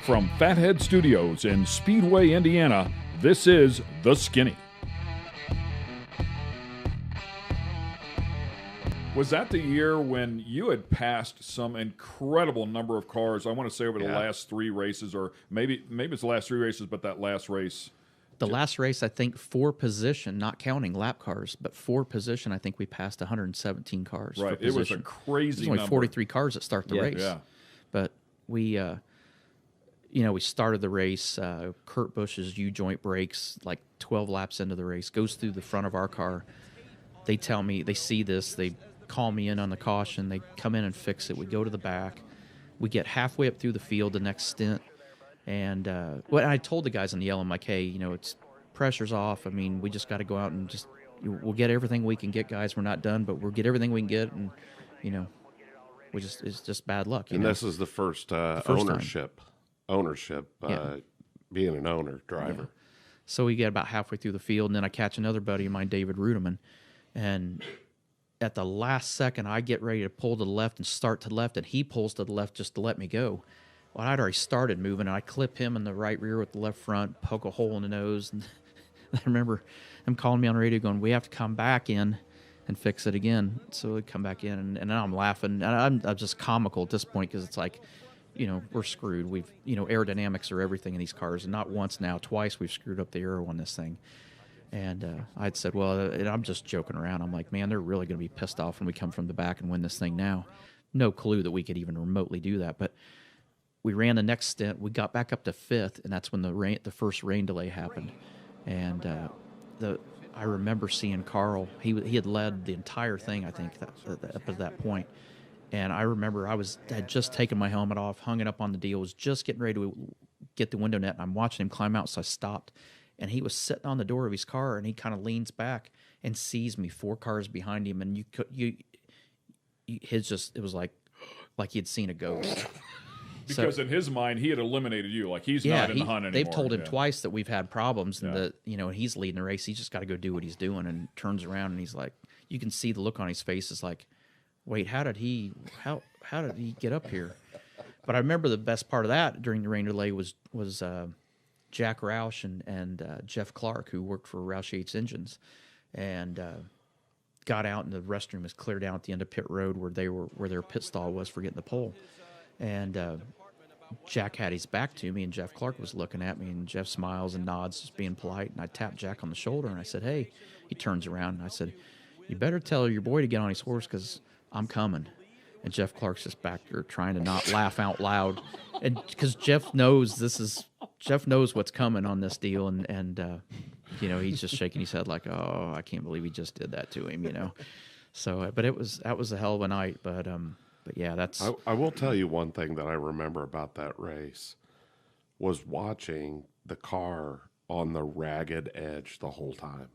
From Fathead Studios in Speedway, Indiana, this is The Skinny. Was that the year when you had passed some incredible number of cars, I want to say over the last three races, or maybe it's the last three races, but that last race? The last race, I think, for position, not counting lap cars, but for position, I think we passed 117 cars. Right, it was a crazy There's only number. 43 cars that start the race. Yeah. But we, we started the race. Kurt Busch's U-joint brakes, like 12 laps into the race, goes through the front of our car. They tell me, they see this, they call me in on the caution, they come in and fix it. We go to the back. We get halfway up through the field the next stint. And I told the guys on the yellow, I'm like, hey, it's pressure's off. I mean, we just got to go out and we'll get everything we can get, guys. We're not done, but we'll get everything we can get. And, it's just bad luck. This is the first, ownership, being an owner, driver. Yeah. So we get about halfway through the field, and then I catch another buddy of mine, David Ruderman. And at the last second, I get ready to pull to the left and start to the left, and he pulls to the left just to let me go. Well, I'd already started moving, and I clip him in the right rear with the left front, poke a hole in the nose. And I remember him calling me on the radio going, we have to come back in and fix it again. So we come back in, and I'm laughing. And I'm just comical at this point because it's like, we're screwed. We've, aerodynamics are everything in these cars. And not once now, twice we've screwed up the aero on this thing. And I'd said, well, and I'm just joking around. I'm like, man, they're really going to be pissed off when we come from the back and win this thing now. No clue that we could even remotely do that. But we ran the next stint. We got back up to fifth, and that's when the first rain delay happened. And I remember seeing Carl. He had led the entire thing, I think, up at that point. And I remember I had just taken my helmet off, hung it up on the deal, was just getting ready to get the window net, and I'm watching him climb out, so I stopped. And he was sitting on the door of his car, and he kind of leans back and sees me 4 cars behind him, and it was like he had seen a ghost. Because in his mind, he had eliminated you. Like, he's not in the hunt anymore. They've told him twice that we've had problems and that, and he's leading the race. He's just got to go do what he's doing, and turns around, and he's like, you can see the look on his face is like, wait, how did he get up here? But I remember the best part of that during the rain delay was Jack Roush and Jeff Clark, who worked for Roush Yates Engines, and got out, and the restroom was cleared out at the end of pit road where their pit stall was for getting the pole. And Jack had his back to me, and Jeff Clark was looking at me, and Jeff smiles and nods, just being polite. And I tapped Jack on the shoulder, and I said, hey. He turns around, and I said, you better tell your boy to get on his horse because I'm coming. And Jeff Clark's just back there trying to not laugh out loud, and because Jeff knows what's coming on this deal, and he's just shaking his head like, oh, I can't believe he just did that to him, So, but that was a hell of a night, but yeah, that's. I will tell you one thing that I remember about that race was watching the car on the ragged edge the whole time,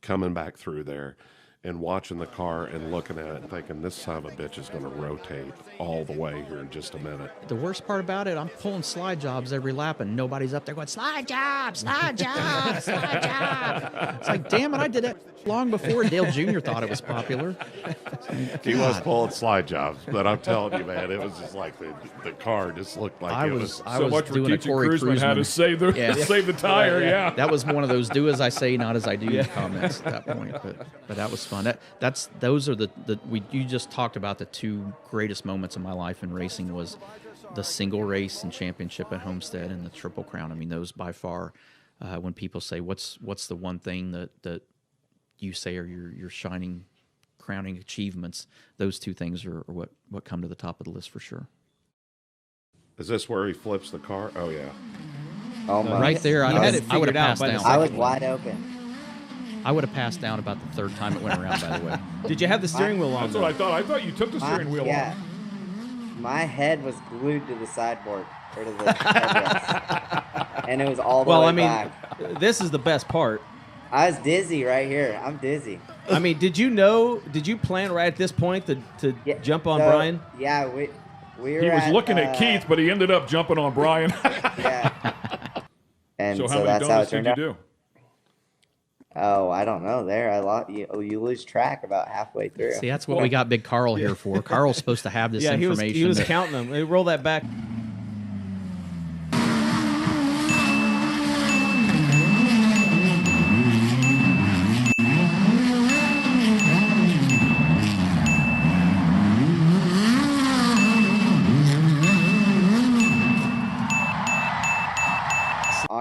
coming back through there and watching the car and looking at it and thinking, this son of a bitch is going to rotate all the way here in just a minute. The worst part about it, I'm pulling slide jobs every lap, and nobody's up there going, slide job, slide job, slide job. It's like, damn it, I did it long before Dale Jr. thought it was popular. He was pulling slide jobs, but I'm telling you, man, it was just like the car just looked like I it was so much doing a Corey Cruiseman had to save the tire, yeah. That was one of those do as I say, not as I do comments at that point. But that was fun. Those are you just talked about the 2 greatest moments of my life in racing was the single race and championship at Homestead and the Triple Crown. I mean, those by far, when people say, what's the one thing that you say are your shining, crowning achievements, those 2 things are what come to the top of the list for sure. Is this where he flips the car? Oh, yeah. Oh, my. Right there, I would have passed down. I was wide open. I would have passed down about the 3rd time it went around, by the way. Did you have the steering wheel on? That's what I thought. I thought you took the steering wheel off. My head was glued to the sideboard, or to the headrest. And it was all the way back. This is the best part. I was dizzy right here. I'm dizzy. I mean, did you plan right at this point to jump on Brian? Yeah, we were He was looking at Keith, but he ended up jumping on Brian. Yeah. And so how many that's how it donuts did turned you out. do? Oh, I don't know. There, I lost. You lose track about halfway through. See, that's what we got Big Carl here for. Carl's supposed to have this information. He was counting them. Hey, roll that back.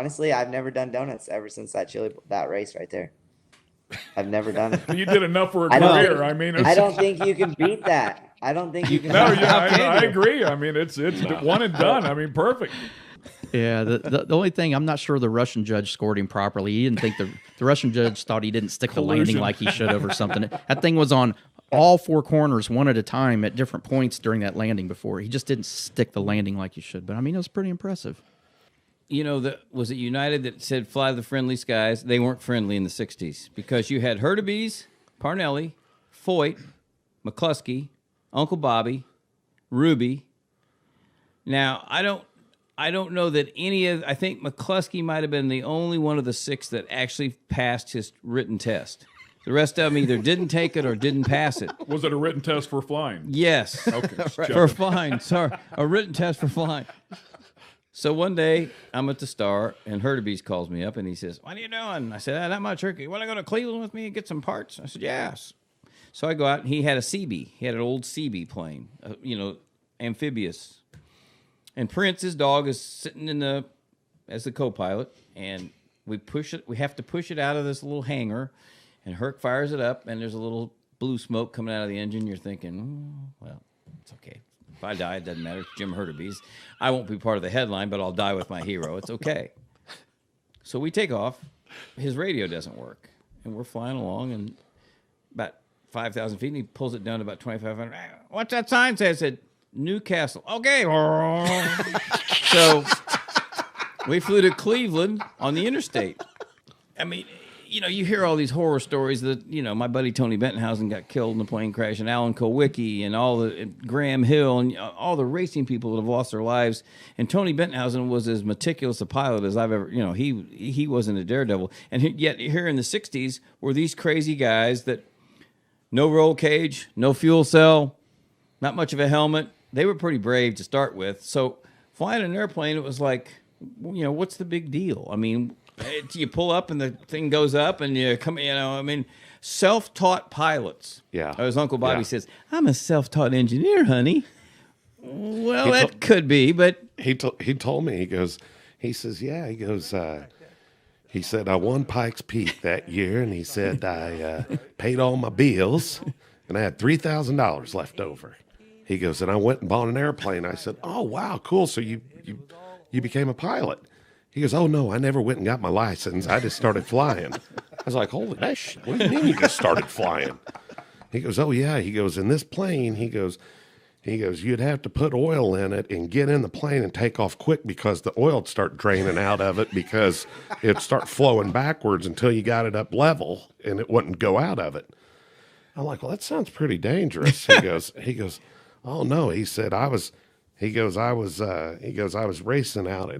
honestly, I've never done donuts ever since that race right there. I've never done it. You did enough for a career. I don't think you can beat that. I don't think you can. No, I agree. I mean, it's one and done. I mean, perfect. Yeah, the only thing, I'm not sure the Russian judge scored him properly. He didn't think the Russian judge thought he didn't stick the landing like he should have or something. That thing was on all four corners one at a time at different points during that landing before. He just didn't stick the landing like he should. But, I mean, it was pretty impressive. You know, was it United that said fly the friendly skies? They weren't friendly in the 60s because you had Hurtubise, Parnelli, Foyt, McCluskey, Uncle Bobby, Ruby. Now, I don't know that I think McCluskey might have been the only one of the 6 that actually passed his written test. The rest of them either didn't take it or didn't pass it. Was it a written test for flying? Yes. Okay. Right. For flying. Sorry. A written test for flying. So one day, I'm at the Star, and Hurtubise calls me up, and he says, what are you doing? I said, not much, Turkey. You want to go to Cleveland with me and get some parts? I said, yes. So I go out, and he had a CB. He had an old CB plane, amphibious. And Prince, his dog, is sitting as the co-pilot, and we have to push it out of this little hangar, and Herc fires it up, and there's a little blue smoke coming out of the engine. You're thinking, well, it's okay. If I die, it doesn't matter. It's Jim Hurtubise. I won't be part of the headline, but I'll die with my hero. It's okay. So we take off. His radio doesn't work, and we're flying along, and about 5,000 feet, and he pulls it down to about 2,500. What's that sign say? I said, Newcastle. Okay. So we flew to Cleveland on the interstate. I mean, you hear all these horror stories that, my buddy Tony Bentonhausen got killed in a plane crash, and Alan Kowicki and Graham Hill and all the racing people that have lost their lives. And Tony Bentonhausen was as meticulous a pilot as I've ever, he wasn't a daredevil. And yet here in the 60s were these crazy guys that no roll cage, no fuel cell, not much of a helmet. They were pretty brave to start with. So flying an airplane, it was like, what's the big deal? I mean, you pull up and the thing goes up and you come, self-taught pilots. Yeah. As Uncle Bobby says, I'm a self-taught engineer, honey. Well, that could be, but. He told me, he said, I won Pikes Peak that year, and he said, I paid all my bills, and I had $3,000 left over. He goes, and I went and bought an airplane. I said, oh, wow, cool. So you became a pilot. He goes, oh, no, I never went and got my license. I just started flying. I was like, holy shit, what do you mean you just started flying? He goes, oh, yeah. He goes, in this plane, he goes, you'd have to put oil in it and get in the plane and take off quick because the oil would start draining out of it because it'd start flowing backwards until you got it up level and it wouldn't go out of it. I'm like, well, that sounds pretty dangerous. He goes, oh no. He said, I was racing out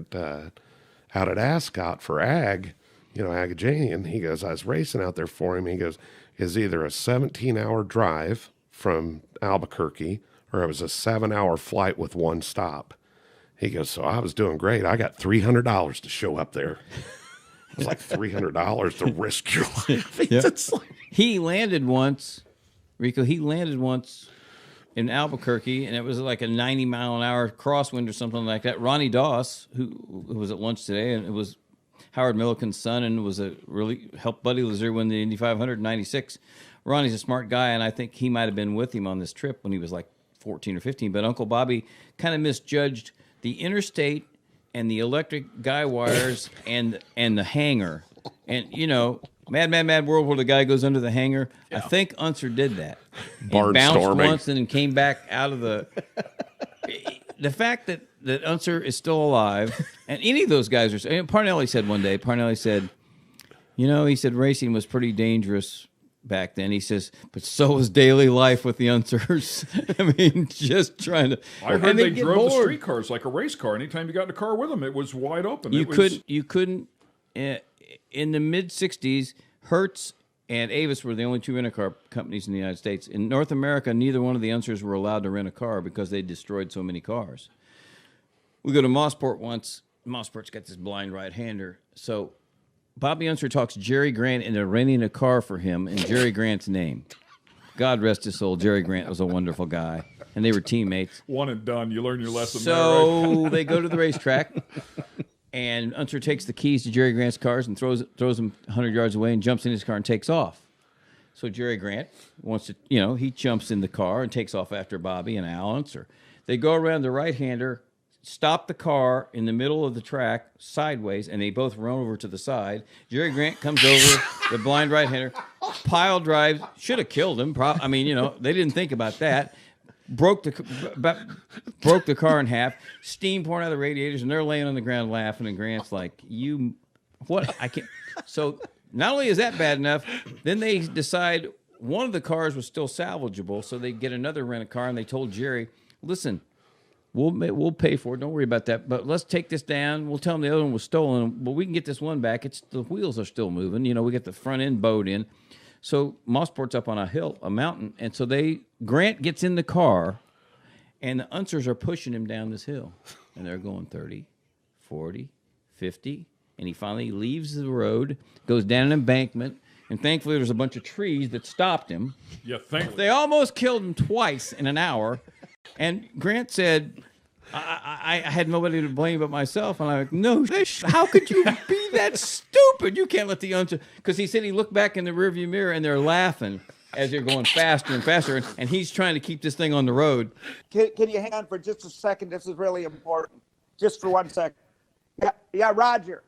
at Ascot for Ag, Agajanian. He goes, I was racing out there for him. He goes, it's either a 17-hour drive from Albuquerque or it was a 7-hour flight with one stop. He goes, so I was doing great. I got $300 to show up there. It was like $300 to risk your life. Yeah. He landed once, Rico. He landed once in Albuquerque, and it was like a 90-mile-an-hour crosswind or something like that. Ronnie Doss, who was at lunch today, and it was Howard Milliken's son, and was helped Buddy Lazier win the Indy 500 in '96. Ronnie's a smart guy, and I think he might have been with him on this trip when he was like 14 or 15. But Uncle Bobby kind of misjudged the interstate and the electric guy wires and the hangar. And, Mad World where the guy goes under the hangar. Yeah. I think Unser did that. Bounced once and then came back out of the... The fact that Unser is still alive, and any of those guys are... Parnelli said one day, he said racing was pretty dangerous back then. He says, but so was daily life with the Unsers. I mean, just trying to... I heard they drove the street cars like a race car. Anytime you got in a car with them, it was wide open. You couldn't... In the mid-'60s, Hertz and Avis were the only two rent-a-car companies in the United States. In North America, neither one of the Unsers were allowed to rent a car because they destroyed so many cars. We go to Mossport once. Mossport's got this blind right-hander. So Bobby Unser talks Jerry Grant into renting a car for him in Jerry Grant's name. God rest his soul. Jerry Grant was a wonderful guy, and they were teammates. One and done. You learn your lesson so there, right? They go to the racetrack. And Unser takes the keys to Jerry Grant's cars and throws them 100 yards away and jumps in his car and takes off. So Jerry Grant wants to, he jumps in the car and takes off after Bobby and Al Unser. They go around the right-hander, stop the car in the middle of the track sideways, and they both run over to the side. Jerry Grant comes over, the blind right-hander, pile drives, should have killed him. They didn't think about that. Broke the car in half, steam pouring out of the radiators, and they're laying on the ground laughing, and Grant's like, I can't. So not only is that bad enough, then they decide one of the cars was still salvageable, so they get another rent-a-car, and they told Jerry, listen, we'll pay for it, don't worry about that, but let's take this down. We'll tell them the other one was stolen, but we can get this one back. The wheels are still moving. We get the front end bowed in. So Mossport's up on a mountain, and so Grant gets in the car, and the Unsers are pushing him down this hill, and they're going 30, 40, 50, and he finally leaves the road, goes down an embankment, and thankfully there's a bunch of trees that stopped him. Yeah, thankfully. They almost killed him twice in an hour, and Grant said, I had nobody to blame but myself. And I'm like, no, how could you be that stupid? You can't let the Unser... Because he said he looked back in the rearview mirror, and they're laughing as they're going faster and faster, and he's trying to keep this thing on the road. Can you hang on for just a second? This is really important. Just for 1 second. Yeah, Roger,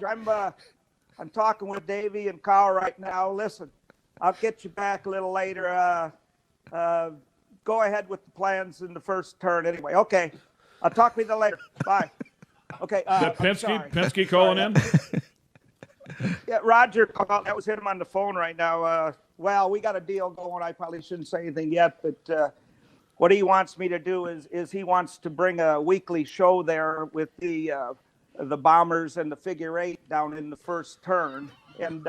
I'm talking with Davey and Kyle right now. Listen, I'll get you back a little later. Go ahead with the plans in the first turn anyway. Okay. I'll talk with you later. Bye. Okay. Is that Penske calling in? Yeah, Roger called. That was him on the phone right now. Well, we got a deal going. I probably shouldn't say anything yet, but what he wants me to do is he wants to bring a weekly show there with the Bombers and the figure eight down in the first turn. And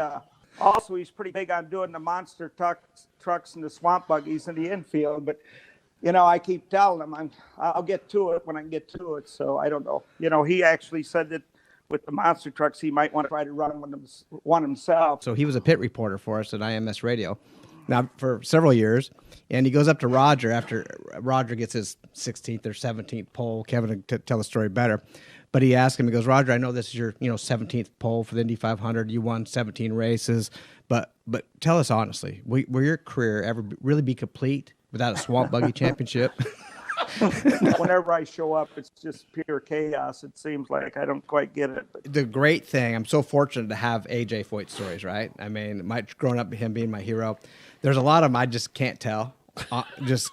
also, he's pretty big on doing the monster trucks and the swamp buggies in the infield. But, I keep telling him I'll get to it when I can get to it. So I don't know. He actually said that with the monster trucks, he might want to try to run one himself. So he was a pit reporter for us at IMS Radio now for several years. And he goes up to Roger after Roger gets his 16th or 17th pole. Kevin to tell the story better. But he asked him, he goes, Roger, I know this is your 17th pole for the Indy 500. You won 17 races. But tell us honestly, will your career ever really be complete without a Swamp Buggy Championship? Whenever I show up, it's just pure chaos. It seems like I don't quite get it. But. The great thing, I'm so fortunate to have AJ Foyt stories, right? I mean, growing up, him being my hero. There's a lot of them I just can't tell, just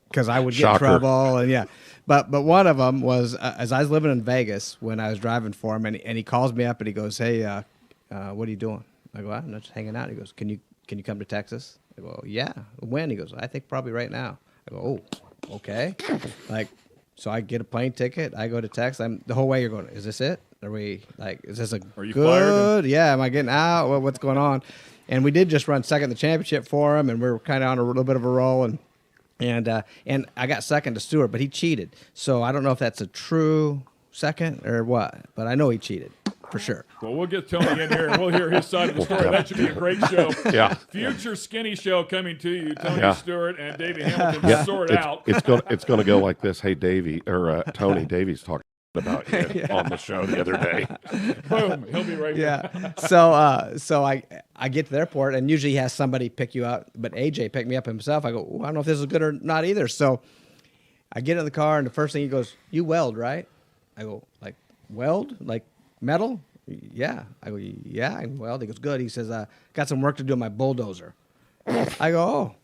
because I would get in trouble. And yeah. But one of them was, as I was living in Vegas when I was driving for him, and he calls me up and he goes, hey, what are you doing? I go, I'm just hanging out. He goes, can you come to Texas? I go, yeah. When? He goes, I think probably right now. I go, oh, okay. So I get a plane ticket. I go to Texas. The whole way you're going, is this it? Are we is this Are you good? Fired? Yeah. Am I getting out? What's going on? And we did just run second in the championship for him, and we were kind of on a little bit of a roll. And I got second to Stewart, but he cheated. So I don't know if that's a true second or what, but I know he cheated for sure. Well, we'll get Tony in here and we'll hear his side of the story. That should be a great show. Yeah. Future skinny show coming to you. Tony Stewart and Davey Hamilton sort out. It's going to go like this. Hey, Davey or Tony, Davey's talking about you on the show the other day. Boom. He'll be right here. Yeah. So I get to the airport, and usually he has somebody pick you up, but AJ picked me up himself. I go, I don't know if this is good or not either. So I get in the car, and the first thing he goes, you weld, right? I go, like, weld? Like metal? Yeah. I go, yeah, I can weld. He goes, good. He says, got some work to do on my bulldozer. I go, oh,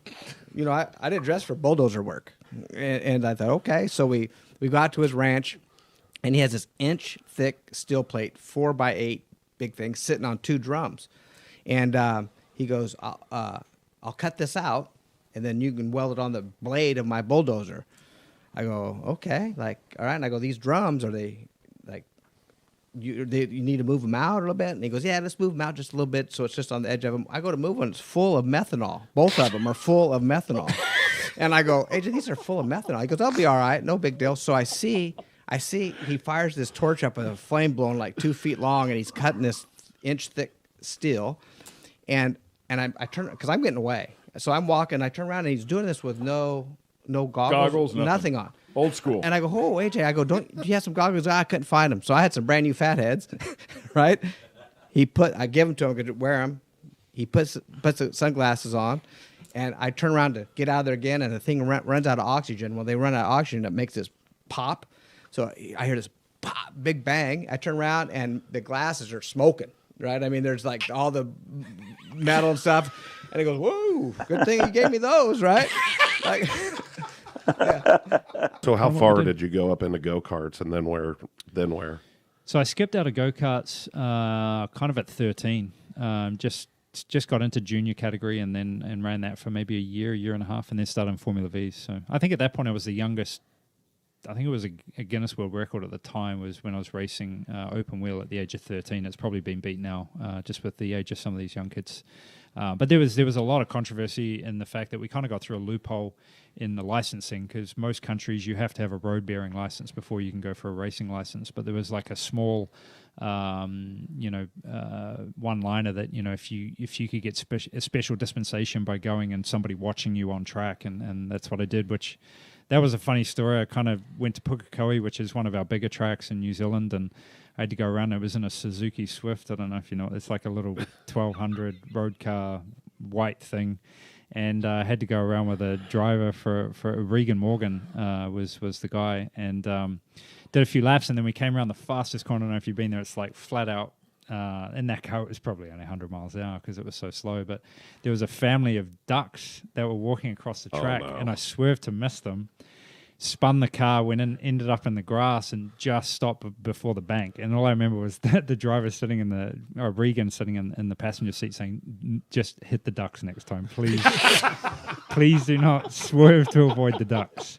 I didn't dress for bulldozer work. And I thought, okay. So we got to his ranch, and he has this inch-thick steel plate, 4x8 big thing, sitting on two drums. And he goes, I'll cut this out, and then you can weld it on the blade of my bulldozer. I go, okay. All right. And I go, these drums, are they, you need to move them out a little bit? And he goes, yeah, let's move them out just a little bit so it's just on the edge of them. I go to move one, it's full of methanol. Both of them are full of methanol. And I go, AJ, these are full of methanol. He goes, they'll be all right. No big deal. So I see he fires this torch up with a flame blowing like 2 feet long, and he's cutting this inch-thick steel. And I turn, because I'm getting away. So I'm walking, I turn around, and he's doing this with no Goggles, nothing on. Old school. And I go, oh, AJ, I go, do you have some goggles? I couldn't find them. So I had some brand new Fatheads, right? I give them to him to wear them. He puts the sunglasses on, and I turn around to get out of there again, and the thing runs out of oxygen. When they run out of oxygen, it makes this pop. So I hear this pop, big bang. I turn around, and the glasses are smoking, right? I mean, there's like all the metal and stuff. And he goes, whoa, good thing you gave me those, right? Like, yeah. So how far did you go up into go-karts, and then where? So I skipped out of go-karts kind of at 13. Just got into junior category and ran that for maybe a year and a half, and then started in Formula V. So I think at that point I was the youngest. I think it was a Guinness World Record at the time was when I was racing open wheel at the age of 13. It's probably been beat now just with the age of some of these young kids. But there was a lot of controversy in the fact that we kind of got through a loophole in the licensing, because most countries you have to have a road bearing license before you can go for a racing license. But there was like a small, one-liner that, if you could get a special dispensation by going and somebody watching you on track, and that's what I did, which that was a funny story. I kind of went to Pukekohe, which is one of our bigger tracks in New Zealand, and I had to go around. It was in a Suzuki Swift. I don't know if you know. It's like a little 1200 road car, white thing. And I had to go around with a driver for Regan Morgan was the guy, and did a few laps. And then we came around the fastest corner. I don't know if you've been there. It's like flat out. In that car, it was probably only 100 miles an hour because it was so slow. But there was a family of ducks that were walking across the track, and I swerved to miss them. Spun the car, went in, ended up in the grass, and just stopped before the bank. And all I remember was that the driver sitting Regan sitting in the passenger seat saying, "Just hit the ducks next time, please." Please do not swerve to avoid the ducks.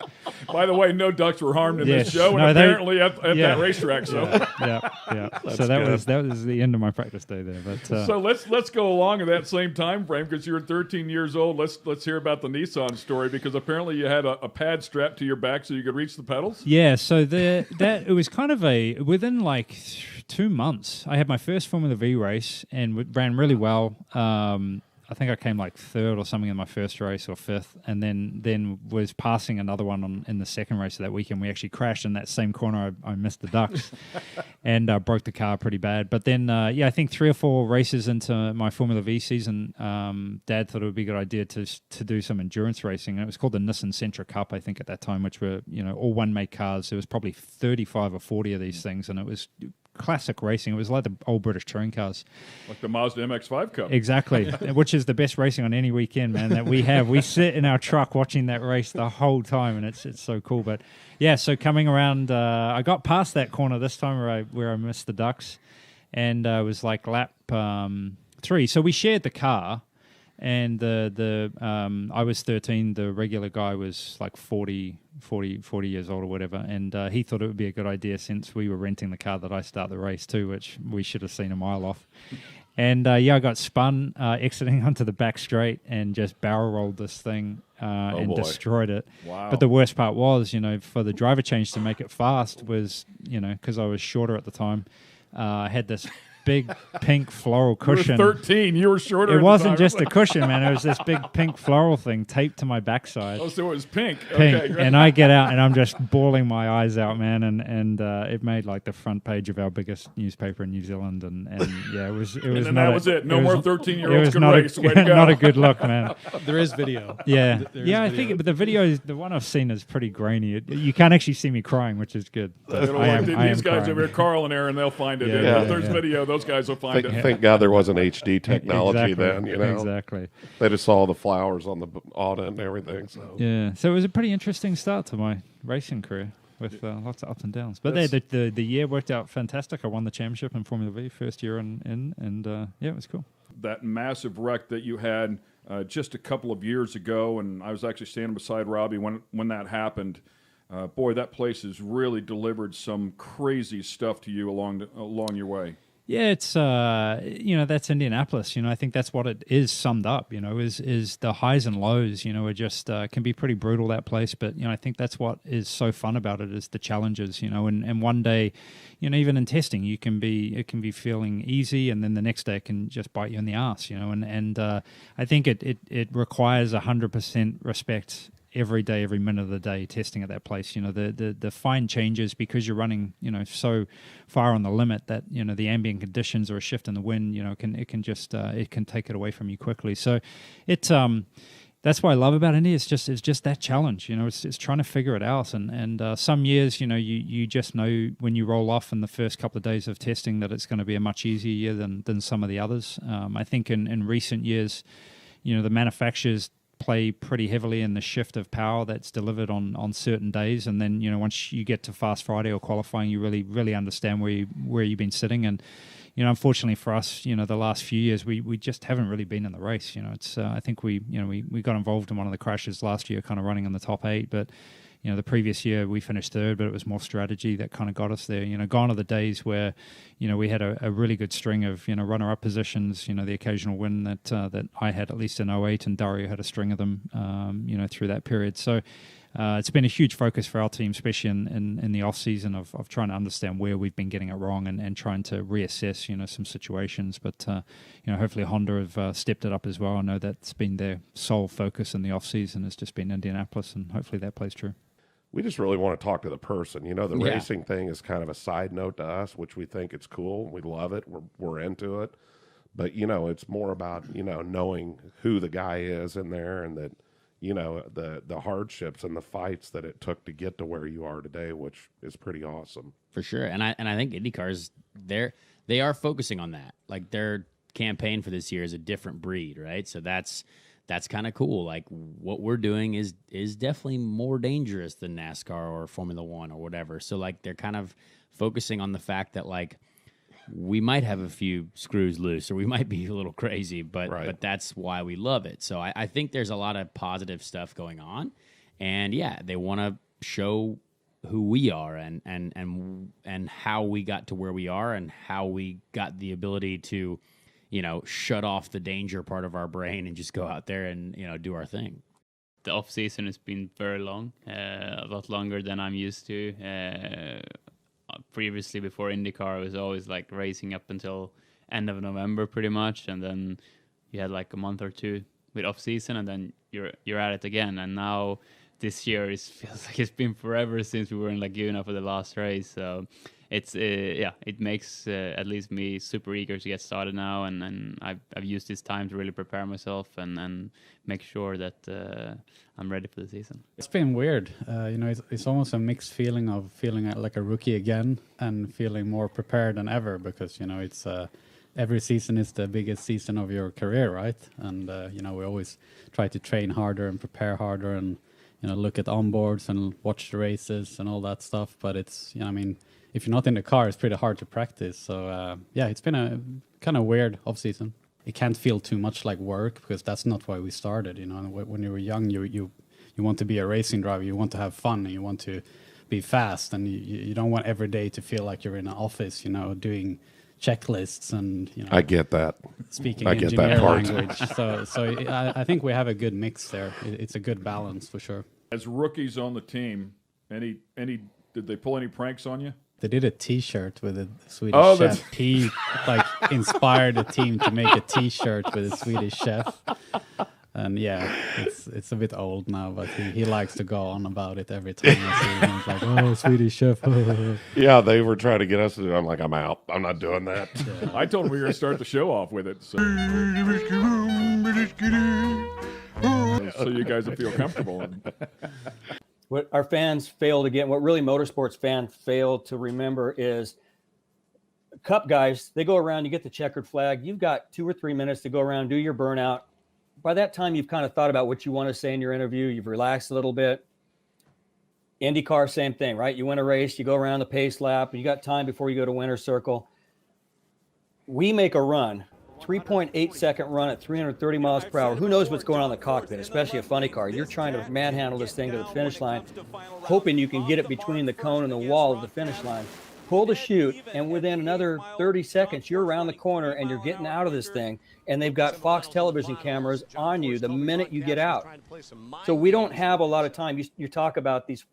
By the way, no ducks were harmed in this show, and apparently at that racetrack. So So that was the end of my practice day there. But so let's go along in that same time frame, because you were 13 years old. Let's hear about the Nissan story, because apparently you had a pad strapped to your back so you could reach the pedals. Yeah, so it was kind of within like 2 months, I had my first Formula V race and ran really well. I think I came like third or something in my first race, or fifth, and then was passing another one in the second race of that weekend. We actually crashed in that same corner. I missed the ducks and broke the car pretty bad. But then, I think 3 or 4 races into my Formula V season, Dad thought it would be a good idea to do some endurance racing. And it was called the Nissan Sentra Cup, I think, at that time, which were all one-make cars. There was probably 35 or 40 of these things, and it was classic racing. It was like the old British touring cars, like the Mazda MX-5 Cup. Exactly, which is the best racing on any weekend, man, that we have. We sit in our truck watching that race the whole time, and it's so cool. But yeah, so coming around, I got past that corner this time where I missed the ducks, and it was like lap 3. So we shared the car, and I was 13. The regular guy was like 40 years old or whatever, and he thought it would be a good idea, since we were renting the car, that I start the race too, which we should have seen a mile off. And I got spun exiting onto the back straight and just barrel rolled this thing and destroyed it. Wow. But the worst part was, for the driver change to make it fast was, because I was shorter at the time, I had this big pink floral cushion. You were 13. You were shorter. It wasn't just a cushion, man. It was this big pink floral thing taped to my backside. Oh, so it was pink. Okay, and I get out and I'm just bawling my eyes out, man. And it made like the front page of our biggest newspaper in New Zealand. And yeah, it was. And then that was it. No more 13-year-olds could race. Not a good look, man. There is video. Yeah, I think the video, the one I've seen, is pretty grainy. You can't actually see me crying, which is good. These guys over here, Carl and Aaron, they'll find it. If there's video, those guys will find it. Thank God there wasn't HD technology then. Exactly. They just saw the flowers on it and everything. So so it was a pretty interesting start to my racing career, with lots of ups and downs. But the year worked out fantastic. I won the championship in Formula V first year and it was cool. That massive wreck that you had just a couple of years ago, and I was actually standing beside Robbie when that happened. Boy, that place has really delivered some crazy stuff to you along your way. Yeah, it's that's Indianapolis. I think that's what it is summed up. Is the highs and lows. Are just can be pretty brutal, that place. But I think that's what is so fun about it, is the challenges. And one day, even in testing, it can be feeling easy, and then the next day it can just bite you in the ass. And I think it requires 100% respect every day, every minute of the day testing at that place. You know, the fine changes, because you're running, you know, so far on the limit that, you know, the ambient conditions or a shift in the wind, you know, it can take it away from you quickly. So that's what I love about Indy. It's just that challenge, you know. It's trying to figure it out, and some years, you know, you just know when you roll off in the first couple of days of testing that it's going to be a much easier year than some of the others. I think in recent years, you know, the manufacturers play pretty heavily in the shift of power that's delivered on certain days, and then, you know, once you get to Fast Friday or qualifying, you really understand where you've been sitting. And, you know, unfortunately for us, you know, the last few years we just haven't really been in the race. You know, it's I think we got involved in one of the crashes last year, kind of running in the top 8, but, you know, the previous year we finished 3rd, but it was more strategy that kind of got us there. You know, gone are the days where, you know, we had a really good string of, you know, runner-up positions, you know, the occasional win that I had, at least in 08, and Dario had a string of them, you know, through that period. So it's been a huge focus for our team, especially in the off-season of trying to understand where we've been getting it wrong and trying to reassess, you know, some situations. But, you know, hopefully Honda have stepped it up as well. I know that's been their sole focus in the off-season, has just been Indianapolis, and hopefully that plays true. We just really want to talk to the person. You know, the racing thing is kind of a side note to us, which we think it's cool. We love it. We're into it. But, you know, it's more about, you know, knowing who the guy is in there, and that, you know, the hardships and the fights that it took to get to where you are today, which is pretty awesome. For sure. And I think IndyCars, they are focusing on that. Like, their campaign for this year is a different breed, right? So that's kind of cool. Like, what we're doing is definitely more dangerous than NASCAR or Formula One or whatever. So, like, they're kind of focusing on the fact that, like, we might have a few screws loose, or we might be a little crazy, but that's why we love it. So I think there's a lot of positive stuff going on, and yeah, they want to show who we are and how we got to where we are, and how we got the ability to, you know, shut off the danger part of our brain and just go out there and, you know, do our thing. The off season has been very long, a lot longer than I'm used to. Previously, before IndyCar, I was always like racing up until end of November pretty much, and then you had like a month or two with off season, and then you're at it again. And now this year feels like it's been forever since we were in Laguna for the last race. So it's it makes at least me super eager to get started now, and I've used this time to really prepare myself and make sure that I'm ready for the season. It's been weird, you know. It's almost a mixed feeling of feeling like a rookie again and feeling more prepared than ever, because, you know, it's every season is the biggest season of your career, right? And you know, we always try to train harder and prepare harder, and, you know, look at onboards and watch the races and all that stuff. But it's, you know, I mean, if you're not in the car, it's pretty hard to practice. So yeah, it's been a kind of weird off season. It can't feel too much like work, because that's not why we started. You know, when you were young, you want to be a racing driver, you want to have fun, and you want to be fast, and you don't want every day to feel like you're in an office, you know, doing checklists and, you know. I get that. Speaking I get engineer that part. language. So I think we have a good mix there. It's a good balance for sure. As rookies on the team, did they pull any pranks on you? They did a T-shirt with a Swedish chef. He inspired the team to make a T-shirt with a Swedish chef. And yeah, it's a bit old now, but he likes to go on about it every time I see him. He's like, oh, Swedish chef. Yeah, they were trying to get us to do it. I'm like, I'm out. I'm not doing that. Yeah. I told them we were going to start the show off with it. So you guys will feel comfortable. What our fans fail to get, what really motorsports fans fail to remember is Cup guys, they go around, you get the checkered flag. You've got 2 or 3 minutes to go around, do your burnout. By that time, you've kind of thought about what you want to say in your interview. You've relaxed a little bit. IndyCar, same thing, right? You win a race, you go around the pace lap, and you got time before you go to winner's circle. We make a run, 3.8 second run at 330 miles per hour. Who knows what's going on in the cockpit, especially a funny car. You're trying to manhandle this thing to the finish line, hoping you can get it between the cone and the wall of the finish line. Pull the chute, and within another 30 seconds, you're around the corner and you're getting out of this thing. And they've got Fox television cameras on you the minute you get out. So we don't have a lot of time. You talk about these,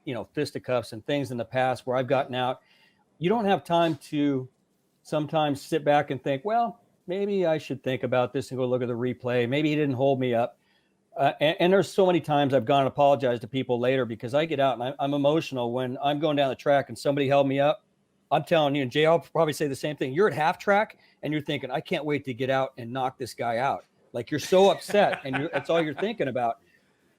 you know, fisticuffs and things in the past where I've gotten out. You don't have time to sometimes sit back and think, well, maybe I should think about this and go look at the replay. Maybe he didn't hold me up. And there's so many times I've gone and apologized to people later because I get out and I'm emotional when I'm going down the track and somebody held me up. I'm telling you, and Jay, I'll probably say the same thing. You're at half track and you're thinking, I can't wait to get out and knock this guy out. Like you're so upset and that's all you're thinking about.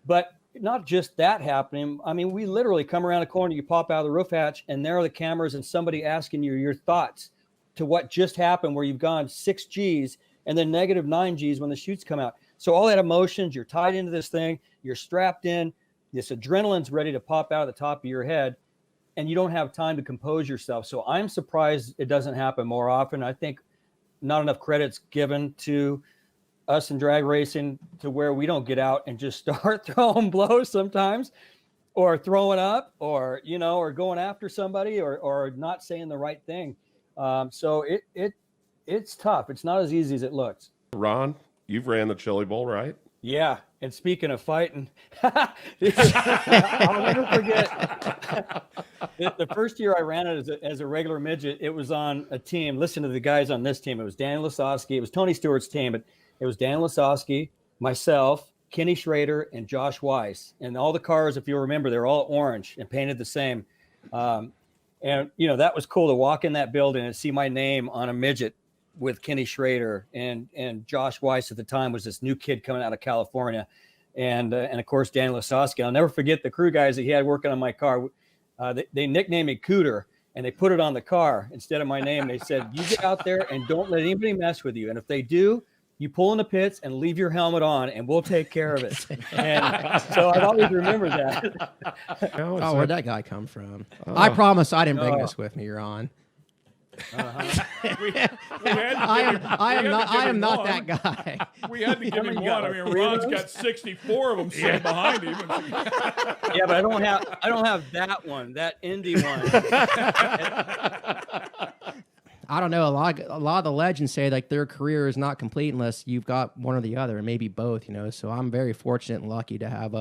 But not just that happening. I mean, we literally come around the corner, you pop out of the roof hatch and there are the cameras and somebody asking you your thoughts to what just happened where you've gone 6 Gs and then negative 9 Gs when the chutes come out. So all that emotions, you're tied into this thing, you're strapped in, this adrenaline's ready to pop out of the top of your head, and you don't have time to compose yourself. So I'm surprised it doesn't happen more often. I think not enough credit's given to us in drag racing to where we don't get out and just start throwing blows sometimes, or throwing up, or, you know, or going after somebody, or not saying the right thing. So it's tough. It's not as easy as it looks. Ron, you've ran the Chili Bowl, right? Yeah. And speaking of fighting, I'll never forget the first year I ran it as a regular midget. It was on a team. Listen to the guys on this team. It was Danny Lasowski. It was Tony Stewart's team, but it was Dan Lasowski, myself, Kenny Schrader, and Josh Weiss. And all the cars, if you remember, they're all orange and painted the same. And, you know, that was cool to walk in that building and see my name on a midget with Kenny Schrader, and Josh Weiss at the time was this new kid coming out of California. And of course, Dan Lasowski. I'll never forget the crew guys that he had working on my car. They nicknamed me Cooter, and they put it on the car instead of my name. They said, you get out there and don't let anybody mess with you. And if they do, you pull in the pits and leave your helmet on, and we'll take care of it. And so I've always remembered that. Oh, where'd that guy come from? I promise I didn't bring this with me, Ron. I am not that guy. We had to give him one. I mean, Ron's got 64 of them sitting behind him. Yeah, but I don't have that one, that Indy one. I don't know. A lot of the legends say like their career is not complete unless you've got one or the other, maybe both. You know, so I'm very fortunate and lucky to have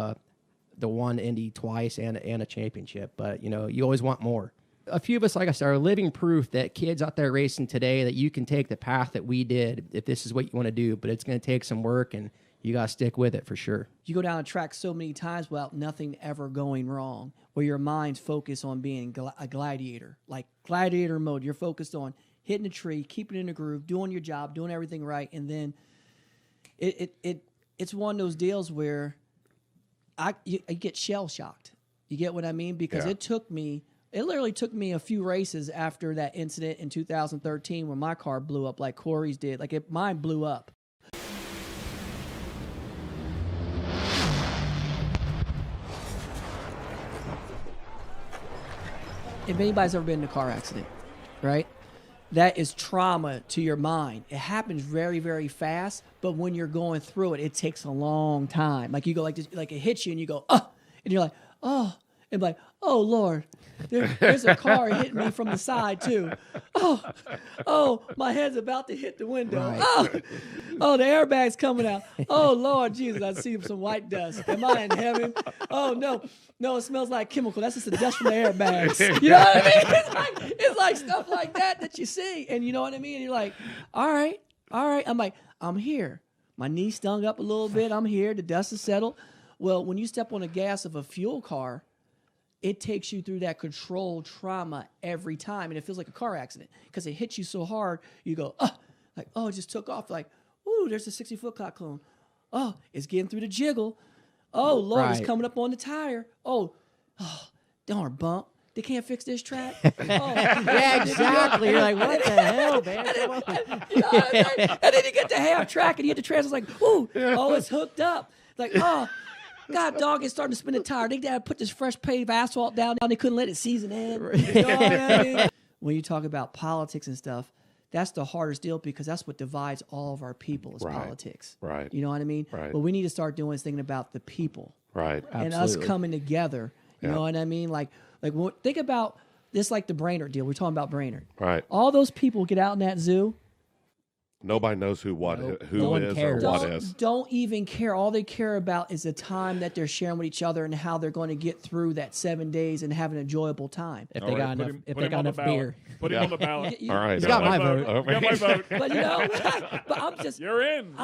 the one Indy twice and a championship. But you know, you always want more. A few of us, like I said, are living proof that kids out there racing today that you can take the path that we did if this is what you want to do. But it's going to take some work, and you got to stick with it for sure. You go down a track so many times without nothing ever going wrong, where your mind's focused on being a gladiator, like gladiator mode. You're focused on hitting a tree, keeping it in a groove, doing your job, doing everything right, and then it's one of those deals where I get shell shocked. You get what I mean? Because it literally took me a few races after that incident in 2013 when my car blew up like Corey's did. Like mine blew up. If anybody's ever been in a car accident, right? That is trauma to your mind. It happens very, very fast, but when you're going through it, it takes a long time. Like you go like this, like it hits you and you go, oh, and you're like, oh, and like, oh Lord, there's a car hitting me from the side too. Oh, my head's about to hit the window. Right. Oh, the airbag's coming out. Oh Lord Jesus, I see some white dust. Am I in heaven? Oh no, it smells like chemical. That's just the dust from the airbags. You know what I mean? It's like stuff like that you see, and you know what I mean. And you're like, all right. I'm like, I'm here. My knee stung up a little bit. I'm here. The dust is settled. Well, when you step on the gas of a fuel car, it takes you through that control trauma every time. And it feels like a car accident because it hits you so hard. You go, it just took off. Like, ooh, there's a 60-foot cyclone. Oh, it's getting through the jiggle. Oh, Lord, It's coming up on the tire. Oh, darn bump. They can't fix this track. Yeah, exactly. You're like, what the hell, man? You know what I mean? And then you get to half track and you hit the trans. It's like, ooh, it's hooked up. Like, God, dog, it's starting to spin the tire. They had to put this fresh paved asphalt down. They couldn't let it season in. You know what I mean? When you talk about politics and stuff, that's the hardest deal because that's what divides all of our people is politics. Right. You know what I mean? Right. What we need to start doing is thinking about the people. Right. And Absolutely. us coming together. You know what I mean? Like think about this, like the Brainerd deal. We're talking about Brainerd. Right. All those people get out in that zoo. Nobody knows who what Nope. who No one is cares. or what Don't, is. don't even care. All they care about is the time that they're sharing with each other and how they're going to get through that 7 days and have an enjoyable time. If they got enough, if they got enough beer. Put him on the ballot. All right, He's got my vote. You got my vote. But you know, but I'm just You're in.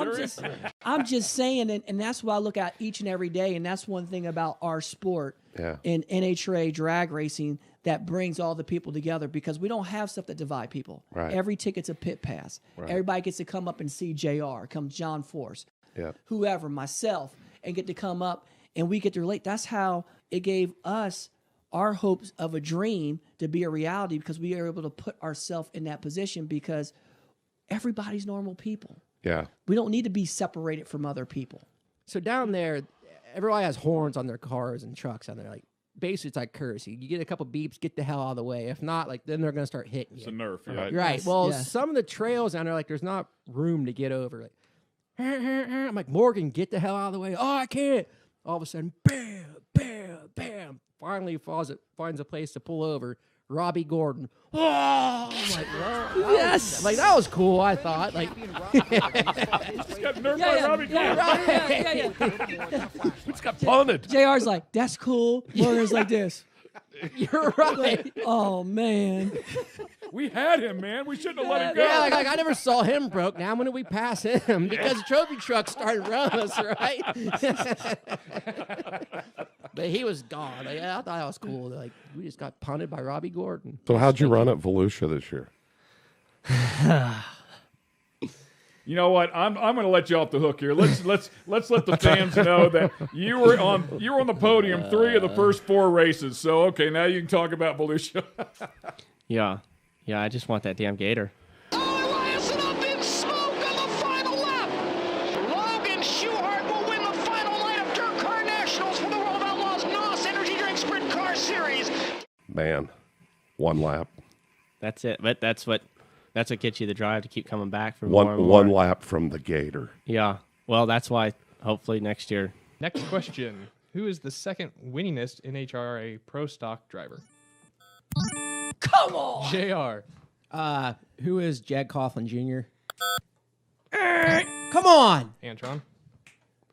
I'm just saying, and that's what I look at each and every day, and that's one thing about our sport in NHRA drag racing that brings all the people together, because we don't have stuff that divide people. Right. Every ticket's a pit pass. Right. Everybody gets to come up and see JR, comes John Force, whoever, myself, and get to come up and we get to relate. That's how it gave us our hopes of a dream to be a reality, because we are able to put ourselves in that position, because everybody's normal people. Yeah. We don't need to be separated from other people. So down there, everybody has horns on their cars and trucks, and they're like, basically it's like courtesy. You get a couple beeps, get the hell out of the way. If not, like then they're gonna start hitting It's you. a nerf, yeah. Right. Yes, Well, yes. some of the trails down there, like there's not room to get over. Like, I'm like, Morgan, get the hell out of the way. Oh, I can't. All of a sudden, bam, bam, bam. Finally finds a place to pull over. Robbie Gordon. Oh, I'm like, well, Yes. like that was cool. I thought, like, He's got nerfed by Robbie Gordon. It's got punted. JR's like, that's cool. Morgan's like this. You're right. Oh, man. We had him, man. We shouldn't have let him go. Yeah, like I never saw him broke. Now when did we pass him? Because the trophy truck started running us, right? But he was gone. Like, I thought that was cool. Like we just got punted by Robbie Gordon. So how'd you run at Volusia this year? You know what? I'm going to let you off the hook here. Let's let the fans know that you were on the podium 3 of the first 4 races. So okay, now you can talk about Volusia. Yeah, I just want that damn gator. Eliason up in smoke on the final lap. Logan Schuchart will win the final night of Dirt Car Nationals for the World Outlaws NOS Energy Drink Sprint Car Series. Man, 1 lap. That's it. But that's what gets you the drive to keep coming back for One more and more. one lap from the gator. Yeah. Well, that's why hopefully next year. Next question. Who is the second winningest NHRA Pro Stock driver? Come on. JR. Who is Jag Coughlin Jr.? Come on. Antron.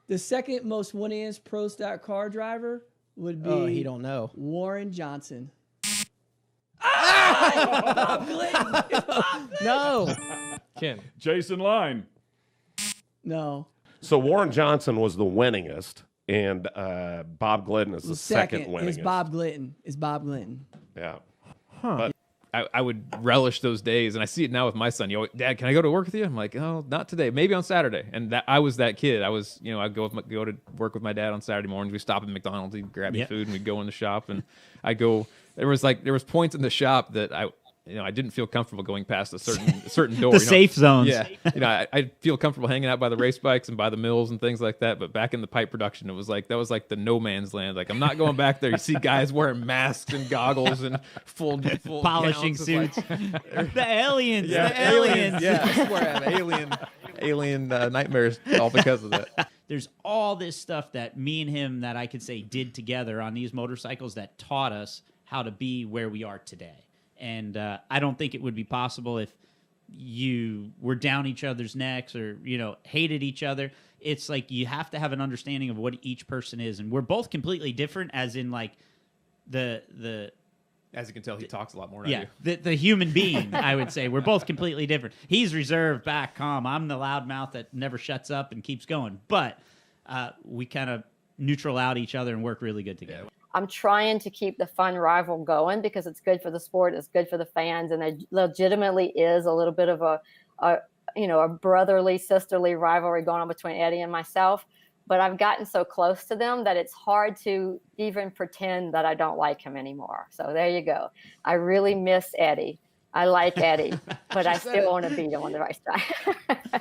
The second most winningest pro stock car driver would be Oh, he don't know. Warren Johnson. No. Ken. Jason Line. No. So Warren Johnson was the winningest, and Bob Glidden is the second winningest. is Bob Glidden. Yeah. But I would relish those days, and I see it now with my son. Dad, can I go to work with you? I'm like, oh, not today. Maybe on Saturday. And I was that kid. I was, I'd go to work with my dad on Saturday mornings. We stop at McDonald's, he'd grab me food, and we'd go in the shop. And I go. There was points in the shop that I didn't feel comfortable going past a certain door. The safe zones. Yeah. I feel comfortable hanging out by the race bikes and by the mills and things like that. But back in the pipe production, that was like the no man's land. Like, I'm not going back there. You see guys wearing masks and goggles and full polishing gowns. suits. Like, The aliens. Yeah, the aliens. Yeah, I swear I have alien nightmares all because of that. There's all this stuff that me and him that I could say did together on these motorcycles that taught us how to be where we are today. And I don't think it would be possible if you were down each other's necks or, hated each other. It's like you have to have an understanding of what each person is. And we're both completely different, as in like the as you can tell, he talks a lot more than I yeah, do. the human being, I would say. We're both completely different. He's reserved, back, calm. I'm the loudmouth that never shuts up and keeps going. But we kind of neutral out each other and work really good together. I'm trying to keep the fun rival going because it's good for the sport, it's good for the fans, and there legitimately is a little bit of a brotherly, sisterly rivalry going on between Eddie and myself. But I've gotten so close to them that it's hard to even pretend that I don't like him anymore. So there you go. I really miss Eddie. I like Eddie, but I still want to beat him on the racetrack.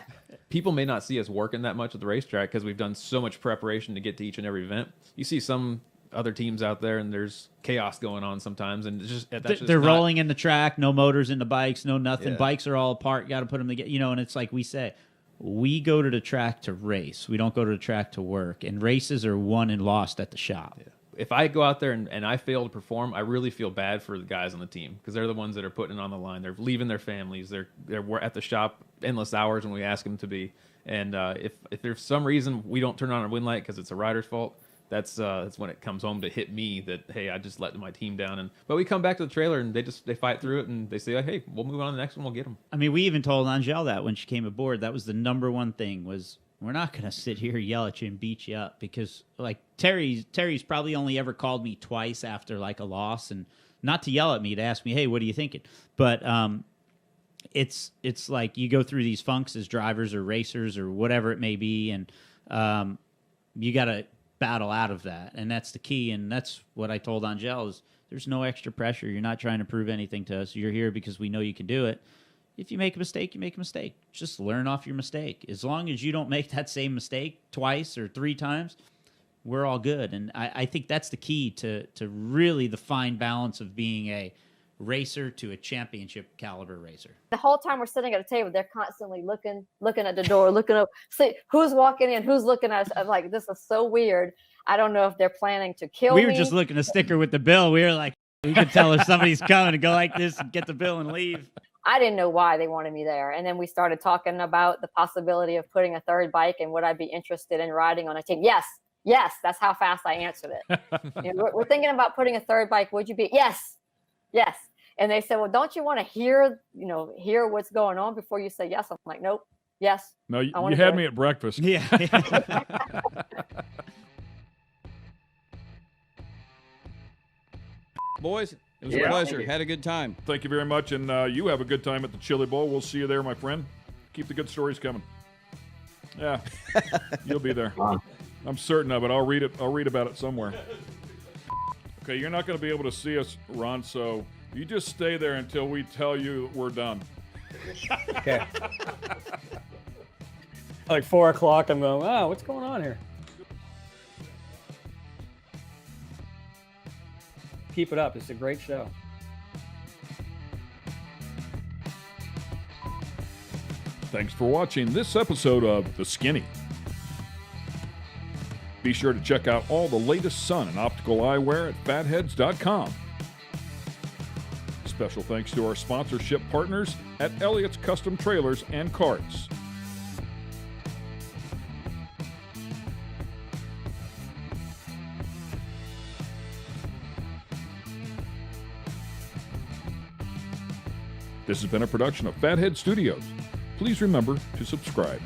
People may not see us working that much at the racetrack because we've done so much preparation to get to each and every event. You see some other teams out there, and there's chaos going on sometimes, and it's just They're rolling in the track, no motors in the bikes, no nothing. Yeah. Bikes are all apart. Got to put them together, and it's like we say, we go to the track to race. We don't go to the track to work, and races are won and lost at the shop. if I go out there and I fail to perform, I really feel bad for the guys on the team because they're the ones that are putting it on the line. They're leaving their families. They're at the shop endless hours when we ask them to be. And if there's some reason we don't turn on our win light because it's a rider's fault, that's when it comes home to hit me that, hey, I just let my team down. But we come back to the trailer and they fight through it and they say, hey, we'll move on to the next one. We'll get them. I mean, we even told Angelle that when she came aboard, that was the number one thing was, we're not going to sit here, yell at you, and beat you up because, like, Terry's probably only ever called me twice after, like, a loss, and not to yell at me, to ask me, hey, what are you thinking? But it's like you go through these funks as drivers or racers or whatever it may be, and you got to battle out of that, and that's the key, and that's what I told Angelle is there's no extra pressure. You're not trying to prove anything to us. You're here because we know you can do it. If you make a mistake, you make a mistake. Just learn off your mistake. As long as you don't make that same mistake twice or 3 times, we're all good. And I think that's the key to really the fine balance of being a racer to a championship caliber racer. The whole time we're sitting at a table, they're constantly looking at the door, looking up, see who's walking in, who's looking at us. I'm like, this is so weird. I don't know if they're planning to kill me. We were just looking at a sticker with the bill. We were like, we could tell if somebody's coming to go like this and get the bill and leave. I didn't know why they wanted me there. And then we started talking about the possibility of putting a third bike and would I be interested in riding on a team? Yes. That's how fast I answered it. We're thinking about putting a third bike. Would you be? Yes. And they said, well, don't you want to hear what's going on before you say yes? I'm like, nope. Yes. No, you had me at breakfast. Yeah. Boys, it was a pleasure. Had a good time. Thank you very much, and you have a good time at the Chili Bowl. We'll see you there, my friend. Keep the good stories coming. Yeah, you'll be there. I'm certain of it. I'll read about it somewhere. Okay, you're not going to be able to see us, Ron, so you just stay there until we tell you we're done. Okay. Like 4 o'clock, I'm going, wow, what's going on here? Keep it up. It's a great show. Thanks for watching this episode of The Skinny. Be sure to check out all the latest sun and optical eyewear at fatheads.com. Special thanks to our sponsorship partners at Elliott's Custom Trailers and Carts. This has been a production of Fathead Studios. Please remember to subscribe.